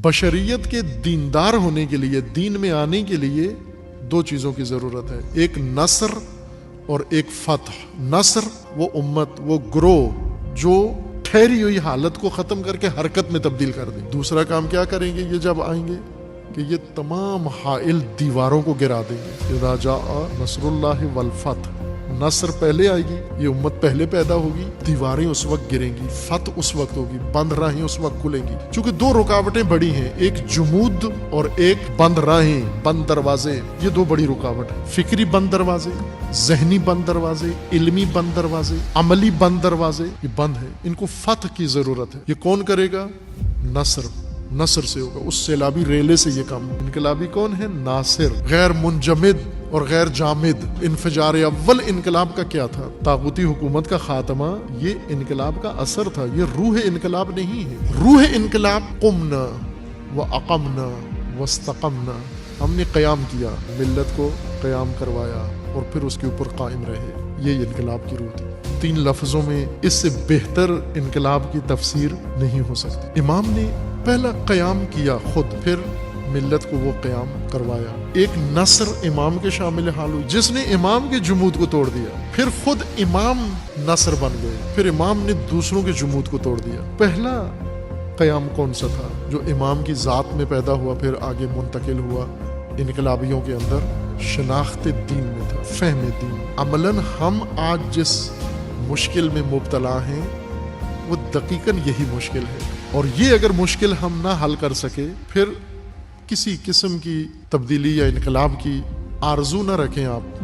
بشریت کے دیندار ہونے کے لیے، دین میں آنے کے لیے دو چیزوں کی ضرورت ہے، ایک نصر اور ایک فتح۔ نصر وہ امت، وہ گروہ جو ٹھہری ہوئی حالت کو ختم کر کے حرکت میں تبدیل کر دیں۔ دوسرا کام کیا کریں گے یہ جب آئیں گے کہ یہ تمام حائل دیواروں کو گرا دیں گے۔ اذا جاء نصر اللہ والفتح، نصر پہلے آئے گی، یہ امت پہلے پیدا ہوگی، دیواریں اس وقت گریں گی، فتح اس وقت ہوگی، بند راہیں اس وقت کھلیں گی۔ چونکہ دو رکاوٹیں بڑی ہیں، ایک جمود اور ایک بند راہیں، بند دروازے، یہ دو بڑی رکاوٹ ہیں۔ فکری بند دروازے، ذہنی بند دروازے، علمی بند دروازے، عملی بند دروازے، یہ بند ہیں، ان کو فتح کی ضرورت ہے۔ یہ کون کرے گا؟ نصر سے ہوگا، اس سیلابی ریلے سے یہ کام۔ انقلابی کون ہے؟ ناصر، غیر منجمد اور غیر جامد۔ انفجار اول انقلاب کا کیا تھا؟ طاغوتی حکومت کا خاتمہ، یہ انقلاب کا اثر تھا، یہ روح انقلاب نہیں ہے۔ روح انقلاب قمنا واقمنا واستقمنا، ہم نے قیام کیا، ملت کو قیام کروایا اور پھر اس کے اوپر قائم رہے، یہ انقلاب کی روح تھی۔ تین لفظوں میں اس سے بہتر انقلاب کی تفسیر نہیں ہو سکتی۔ امام نے پہلا قیام کیا خود، پھر ملت کو وہ قیام کروایا۔ ایک نصر امام کے شامل حال ہوئی، جس نے امام کے جمود کو توڑ دیا، پھر خود امام نصر بن گئے، پھر امام نے دوسروں کے جمود کو توڑ دیا۔ پہلا قیام کون سا تھا؟ جو امام کی ذات میں پیدا ہوا، پھر آگے منتقل ہوا انقلابیوں کے اندر، شناخت دین میں تھا، فہم دین۔ عملاً ہم آج جس مشکل میں مبتلا ہیں وہ دقیقاً یہی مشکل ہے، اور یہ اگر مشکل ہم نہ حل کر سکے، پھر کسی قسم کی تبدیلی یا انقلاب کی آرزو نہ رکھیں آپ۔